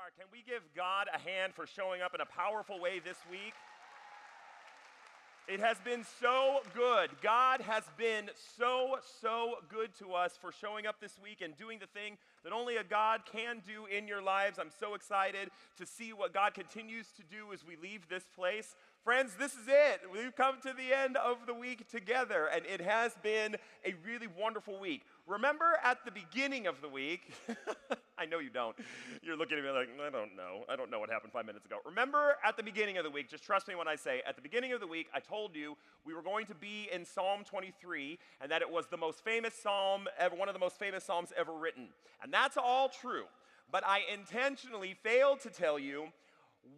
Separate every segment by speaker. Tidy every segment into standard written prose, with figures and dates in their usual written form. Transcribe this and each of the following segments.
Speaker 1: are. Can we give God a hand for showing up in a powerful way this week? It has been so good. God has been so good to us for showing up this week and doing the thing that only a God can do in your lives. I'm so excited to see what God continues to do as we leave this place. Friends, this is it. We've come to the end of the week together, and it has been a really wonderful week. Remember at the beginning of the week, I know you don't. You're looking at me like, I don't know. I don't know what happened 5 minutes ago. Remember at the beginning of the week, just trust me when I say, at the beginning of the week, I told you we were going to be in Psalm 23, and that it was the most famous psalm ever, one of the most famous psalms ever written. And that's all true. But I intentionally failed to tell you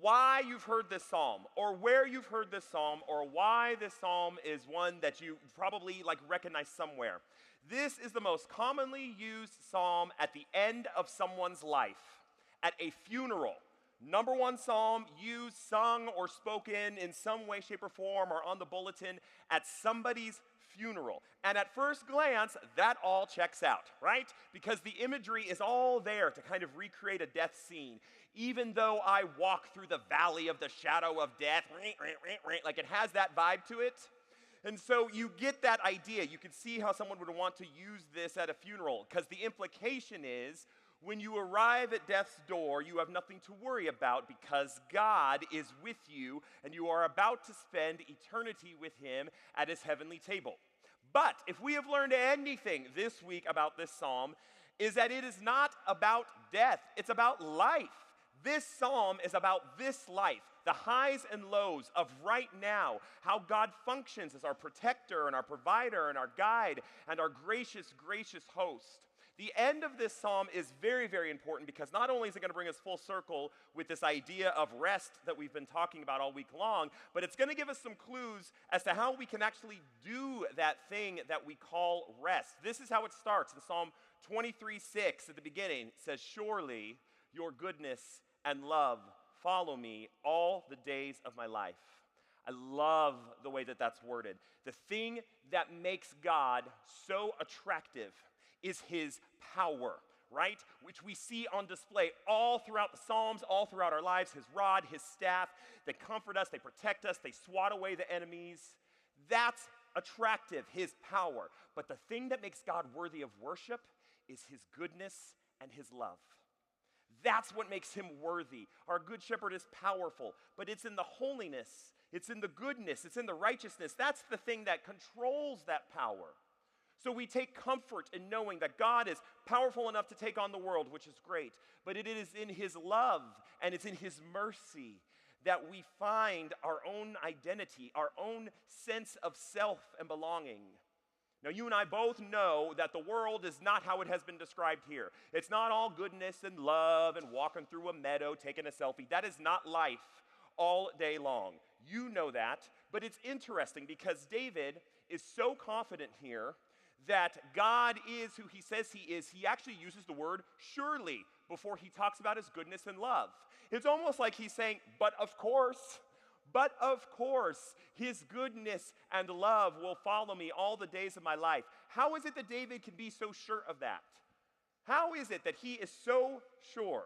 Speaker 1: why you've heard this psalm, or where you've heard this psalm, or why this psalm is one that you probably recognize somewhere. This is the most commonly used psalm at the end of someone's life, at a funeral. Number one psalm used, sung, or spoken in some way, shape, or form, or on the bulletin at somebody's funeral. And at first glance, that all checks out, right? Because the imagery is all there to kind of recreate a death scene. Even though I walk through the valley of the shadow of death, like it has that vibe to it. And so you get that idea. You can see how someone would want to use this at a funeral, because the implication is when you arrive at death's door, you have nothing to worry about because God is with you and you are about to spend eternity with him at his heavenly table. But if we have learned anything this week about this psalm, is that it is not about death, it's about life. This psalm is about this life, the highs and lows of right now, how God functions as our protector and our provider and our guide and our gracious host. The end of this psalm is very, very important because not only is it going to bring us full circle with this idea of rest that we've been talking about all week long, but it's going to give us some clues as to how we can actually do that thing that we call rest. This is how it starts in Psalm 23:6 at the beginning. It says, "Surely your goodness and love follow me all the days of my life." I love the way that that's worded. The thing that makes God so attractive is his power, right? Which we see on display all throughout the Psalms, all throughout our lives. His rod, his staff, they comfort us, they protect us, they swat away the enemies. That's attractive, his power. But the thing that makes God worthy of worship is his goodness and his love. That's what makes him worthy. Our good shepherd is powerful, but it's in the holiness, it's in the goodness, it's in the righteousness. That's the thing that controls that power. So we take comfort in knowing that God is powerful enough to take on the world, which is great, but it is in his love and it's in his mercy that we find our own identity, our own sense of self and belonging. Now, you and I both know that the world is not how it has been described here. It's not all goodness and love and walking through a meadow, taking a selfie. That is not life all day long. You know that, but it's interesting because David is so confident here that God is who he says he is. He actually uses the word surely before he talks about his goodness and love. It's almost like he's saying, but of course, his goodness and love will follow me all the days of my life. How is it that David can be so sure of that? How is it that he is so sure?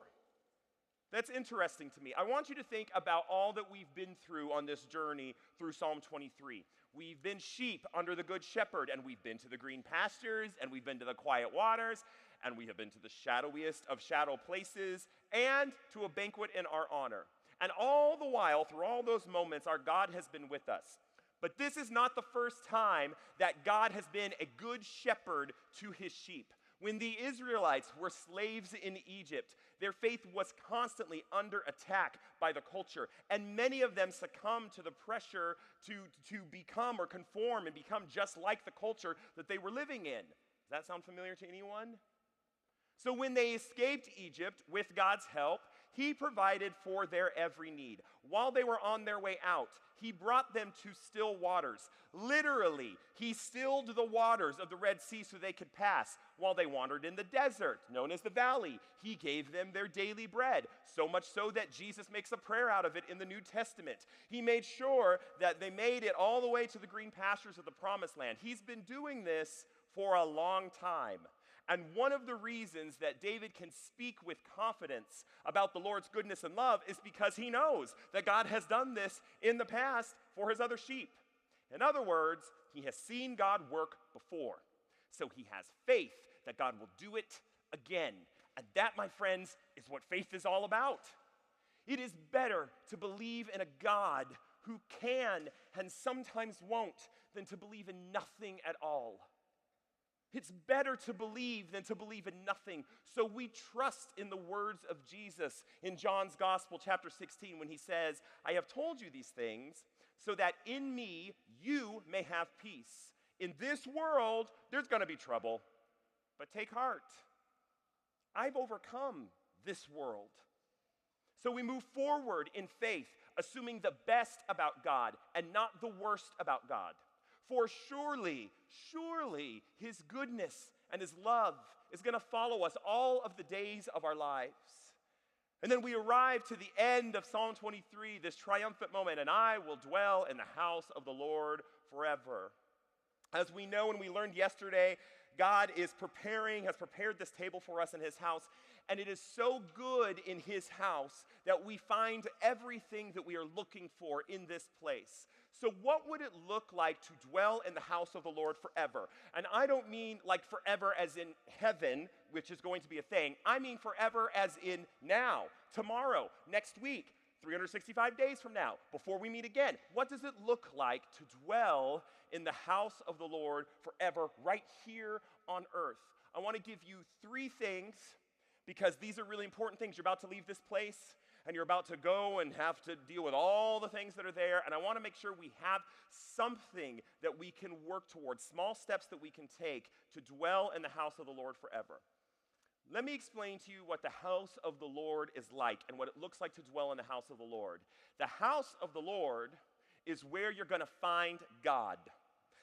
Speaker 1: That's interesting to me. I want you to think about all that we've been through on this journey through Psalm 23. We've been sheep under the good shepherd, and we've been to the green pastures, and we've been to the quiet waters, and we have been to the shadowiest of shadow places, and to a banquet in our honor. And all the while, through all those moments, our God has been with us. But this is not the first time that God has been a good shepherd to his sheep. When the Israelites were slaves in Egypt, their faith was constantly under attack by the culture. And many of them succumbed to the pressure to become or conform and become just like the culture that they were living in. Does that sound familiar to anyone? So when they escaped Egypt with God's help, he provided for their every need. While they were on their way out, he brought them to still waters. Literally, he stilled the waters of the Red Sea so they could pass. While they wandered in the desert, known as the valley, he gave them their daily bread, so much so that Jesus makes a prayer out of it in the New Testament. He made sure that they made it all the way to the green pastures of the Promised Land. He's been doing this for a long time. And one of the reasons that David can speak with confidence about the Lord's goodness and love is because he knows that God has done this in the past for his other sheep. In other words, he has seen God work before. So he has faith that God will do it again. And that, my friends, is what faith is all about. It is better to believe in a God who can and sometimes won't than to believe in nothing at all. It's better to believe than to believe in nothing. So we trust in the words of Jesus in John's Gospel, chapter 16, when he says, I have told you these things so that in me you may have peace. In this world, there's going to be trouble, but take heart. I've overcome this world. So we move forward in faith, assuming the best about God and not the worst about God. For surely his goodness and his love is going to follow us all of the days of our lives. And then we arrive to the end of Psalm 23, this triumphant moment, and I will dwell in the house of the Lord forever. As we know and we learned yesterday, God has prepared this table for us in his house, and it is so good in his house that we find everything that we are looking for in this place. So what would it look like to dwell in the house of the Lord forever? And I don't mean like forever as in heaven, which is going to be a thing. I mean forever as in now, tomorrow, next week, 365 days from now, before we meet again. What does it look like to dwell in the house of the Lord forever, right here on earth? I want to give you 3 things, because these are really important things. You're about to leave this place, and you're about to go and have to deal with all the things that are there, and I want to make sure we have something that we can work towards, small steps that we can take to dwell in the house of the Lord forever. Let me explain to you what the house of the Lord is like and what it looks like to dwell in the house of the Lord. The house of the Lord is where you're going to find God.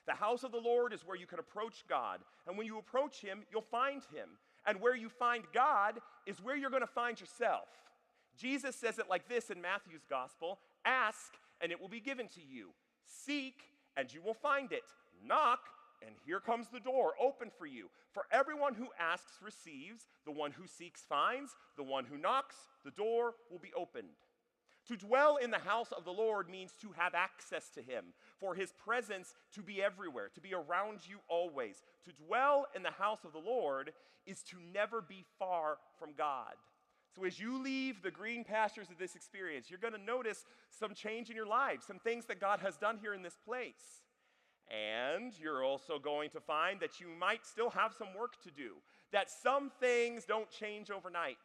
Speaker 1: The house of the Lord is where you can approach God, and when you approach him, you'll find him. And where you find God is where you're going to find yourself. Jesus says it like this in Matthew's gospel: ask, and it will be given to you. Seek, and you will find it. Knock, and here comes the door open for you. For everyone who asks receives, the one who seeks finds, the one who knocks, the door will be opened. To dwell in the house of the Lord means to have access to him, for his presence to be everywhere, to be around you always. To dwell in the house of the Lord is to never be far from God. So as you leave the green pastures of this experience, you're going to notice some change in your life, some things that God has done here in this place. And you're also going to find that you might still have some work to do, that some things don't change overnight,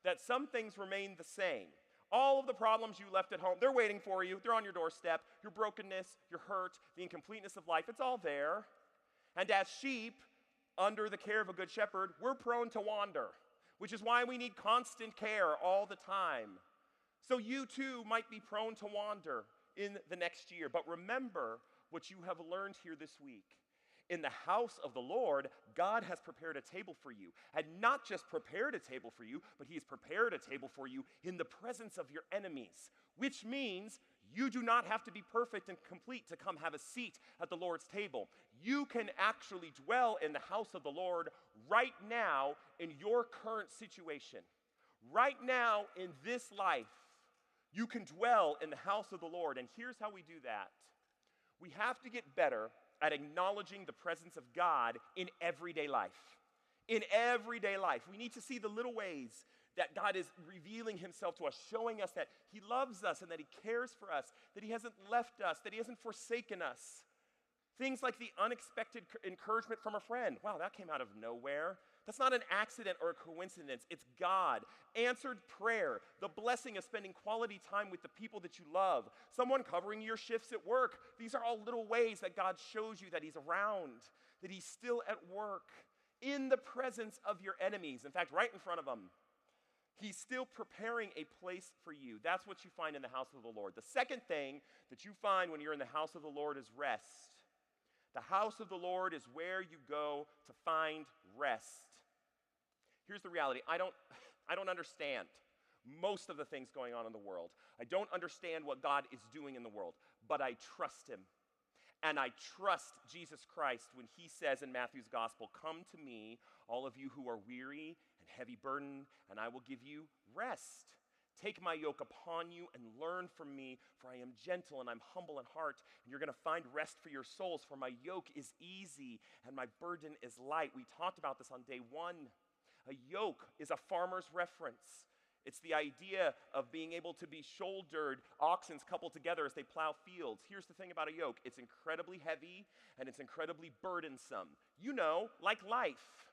Speaker 1: that some things remain the same. All of the problems you left at home, they're waiting for you. They're on your doorstep. Your brokenness, your hurt, the incompleteness of life, it's all there. And as sheep, under the care of a good shepherd, we're prone to wander, which is why we need constant care all the time. So you too might be prone to wander in the next year. But remember what you have learned here this week. In the house of the Lord, God has prepared a table for you. And not just prepared a table for you, but he has prepared a table for you in the presence of your enemies, which means you do not have to be perfect and complete to come have a seat at the Lord's table. You can actually dwell in the house of the Lord right now in your current situation. Right now in this life, you can dwell in the house of the Lord. And here's how we do that. We have to get better at acknowledging the presence of God in everyday life. In everyday life, we need to see the little ways that God is revealing himself to us, showing us that he loves us and that he cares for us, that he hasn't left us, that he hasn't forsaken us. Things like the unexpected encouragement from a friend. Wow, that came out of nowhere. That's not an accident or a coincidence. It's God. Answered prayer, the blessing of spending quality time with the people that you love, someone covering your shifts at work. These are all little ways that God shows you that he's around, that he's still at work in the presence of your enemies. In fact, right in front of them. He's still preparing a place for you. That's what you find in the house of the Lord. The second thing that you find when you're in the house of the Lord is rest. The house of the Lord is where you go to find rest. Here's the reality. I don't understand most of the things going on in the world. I don't understand what God is doing in the world, but I trust him. And I trust Jesus Christ when he says in Matthew's gospel, "Come to me, all of you who are weary and heavy burdened, and I will give you rest. Take my yoke upon you and learn from me, for I am gentle and I'm humble in heart, and you're going to find rest for your souls, for my yoke is easy and my burden is light." We talked about this on day one. A yoke is a farmer's reference. It's the idea of being able to be shouldered oxen coupled together as they plow fields. Here's the thing about a yoke. It's incredibly heavy and it's incredibly burdensome. You know, like life.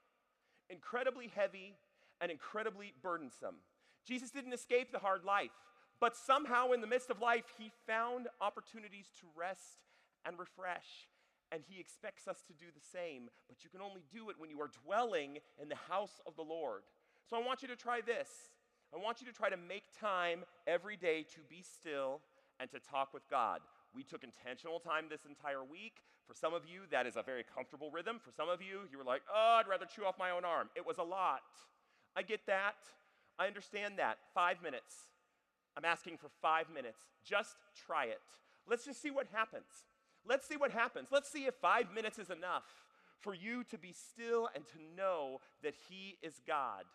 Speaker 1: Incredibly heavy and incredibly burdensome. Jesus didn't escape the hard life, but somehow in the midst of life, he found opportunities to rest and refresh. And he expects us to do the same, but you can only do it when you are dwelling in the house of the Lord. So I want you to try this. I want you to try to make time every day to be still and to talk with God. We took intentional time this entire week. For some of you, that is a very comfortable rhythm. For some of you, you were like, "Oh, I'd rather chew off my own arm." It was a lot. I get that. I understand that. 5 minutes. I'm asking for 5 minutes. Just try it. Let's just see what happens. Let's see what happens. Let's see if 5 minutes is enough for you to be still and to know that he is God.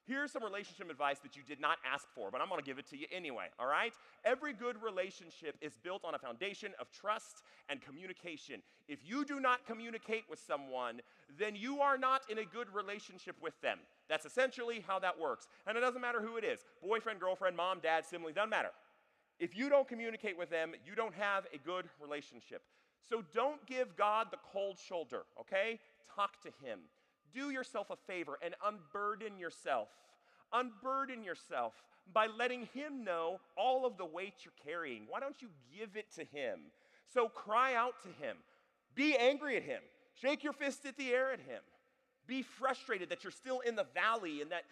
Speaker 1: Here's some relationship advice that you did not ask for, but I'm going to give it to you anyway, all right? Every good relationship is built on a foundation of trust and communication. If you do not communicate with someone, then you are not in a good relationship with them. That's essentially how that works. And it doesn't matter who it is, boyfriend, girlfriend, mom, dad, sibling, doesn't matter. If you don't communicate with them, you don't have a good relationship. So don't give God the cold shoulder, okay? Talk to him. Do yourself a favor and unburden yourself. Unburden yourself by letting him know all of the weight you're carrying. Why don't you give it to him? So cry out to him. Be angry at him. Shake your fist at the air at him. Be frustrated that you're still in the valley and that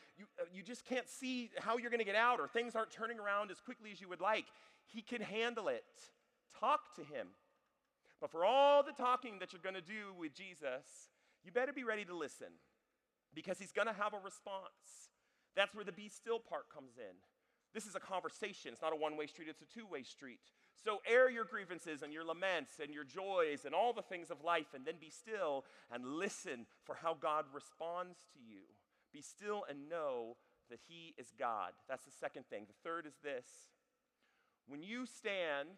Speaker 1: you just can't see how you're going to get out, or things aren't turning around as quickly as you would like. He can handle it. Talk to him. But for all the talking that you're going to do with Jesus, you better be ready to listen, because he's going to have a response. That's where the be still part comes in. This is a conversation. It's not a one-way street. It's a two-way street. So air your grievances and your laments and your joys and all the things of life, and then be still and listen for how God responds to you. Be still and know that he is God. That's the second thing. The third is this. When you stand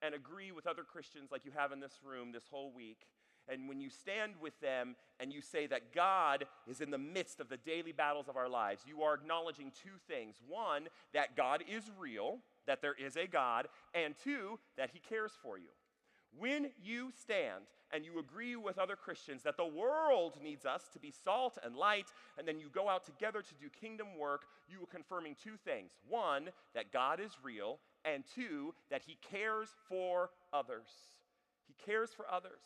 Speaker 1: and agree with other Christians like you have in this room this whole week, and when you stand with them and you say that God is in the midst of the daily battles of our lives, you are acknowledging two things. One, that God is real, that there is a God, and two, that he cares for you. When you stand and you agree with other Christians that the world needs us to be salt and light, and then you go out together to do kingdom work, you are confirming two things. One, that God is real, and two, that he cares for others. He cares for others.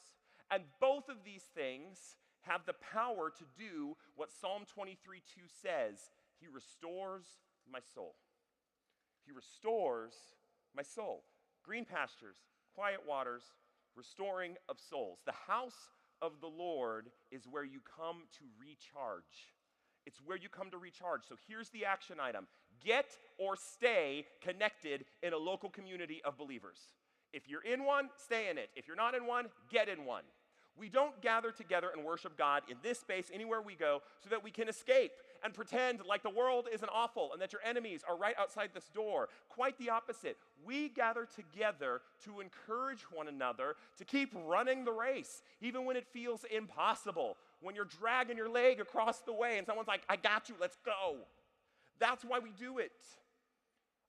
Speaker 1: And both of these things have the power to do what Psalm 23:2 says. He restores my soul. He restores my soul. Green pastures, quiet waters, restoring of souls. The house of the Lord is where you come to recharge. It's where you come to recharge. So here's the action item. Get or stay connected in a local community of believers. If you're in one, stay in it. If you're not in one, get in one. We don't gather together and worship God in this space anywhere we go so that we can escape and pretend like the world isn't awful and that your enemies are right outside this door. Quite the opposite. We gather together to encourage one another to keep running the race, even when it feels impossible, when you're dragging your leg across the way and someone's like, "I got you, let's go." That's why we do it.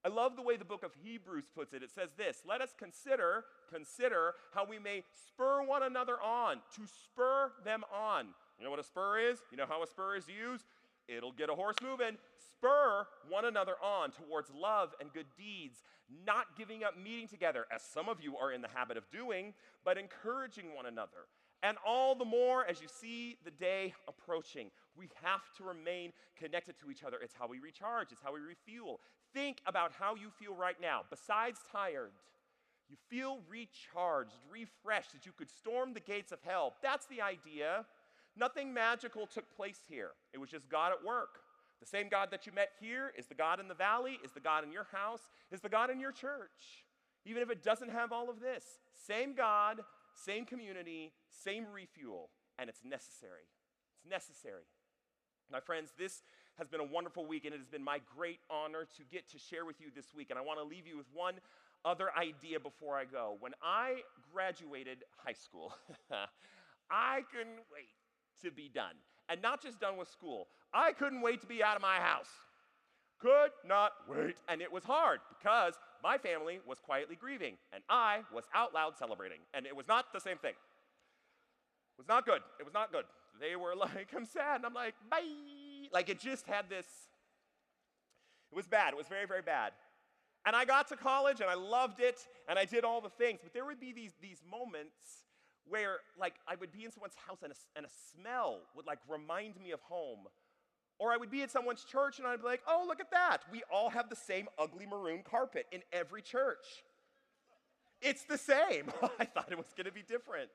Speaker 1: I love the way the book of Hebrews puts it. It says this: let us consider how we may spur one another on, to spur them on. You know what a spur is? You know how a spur is used? It'll get a horse moving. Spur one another on towards love and good deeds, not giving up meeting together, as some of you are in the habit of doing, but encouraging one another. And all the more as you see the day approaching. We have to remain connected to each other. It's how we recharge. It's how we refuel. Think about how you feel right now. Besides tired, you feel recharged, refreshed, that you could storm the gates of hell. That's the idea. Nothing magical took place here. It was just God at work. The same God that you met here is the God in the valley, is the God in your house, is the God in your church. Even if it doesn't have all of this. Same God, same community, same refuel, and it's necessary. It's necessary. My friends, this has been a wonderful week, and it has been my great honor to get to share with you this week. And I want to leave you with one other idea before I go. When I graduated high school, I couldn't wait to be done. And not just done with school. I couldn't wait to be out of my house. Could not wait. And it was hard because my family was quietly grieving, and I was out loud celebrating. And it was not the same thing. It was not good. It was not good. They were like, I'm sad. And I'm like, bye. Like it just had this, it was bad. It was very, very bad. And I got to college and I loved it and I did all the things. But there would be these moments where like I would be in someone's house and a smell would like remind me of home. Or I would be at someone's church and I'd be like, oh, look at that. We all have the same ugly maroon carpet in every church. It's the same. I thought it was going to be different.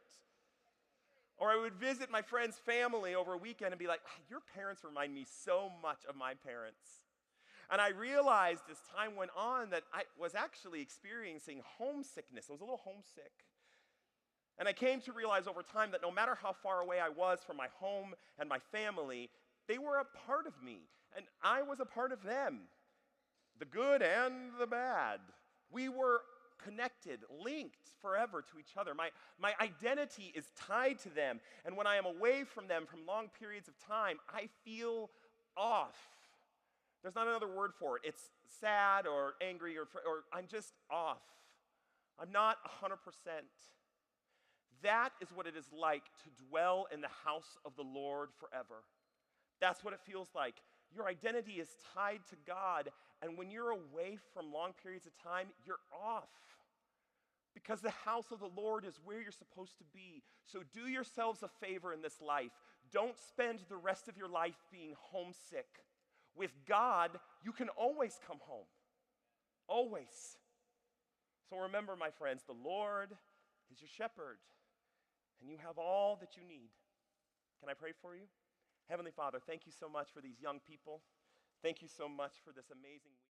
Speaker 1: Or I would visit my friend's family over a weekend and be like, your parents remind me so much of my parents. And I realized as time went on that I was actually experiencing homesickness. I was a little homesick. And I came to realize over time that no matter how far away I was from my home and my family, they were a part of me, and I was a part of them, the good and the bad. We were connected, linked forever to each other. My identity is tied to them, and when I am away from them from long periods of time, I feel off. There's not another word for it. It's sad or angry or I'm just off. I'm not 100%. That is what it is like to dwell in the house of the Lord forever. That's what it feels like. Your identity is tied to God, and when you're away from long periods of time, you're off. Because the house of the Lord is where you're supposed to be. So do yourselves a favor in this life. Don't spend the rest of your life being homesick. With God, you can always come home. Always. So remember, my friends, the Lord is your shepherd, and you have all that you need. Can I pray for you? Heavenly Father, thank you so much for these young people. Thank you so much for this amazing week.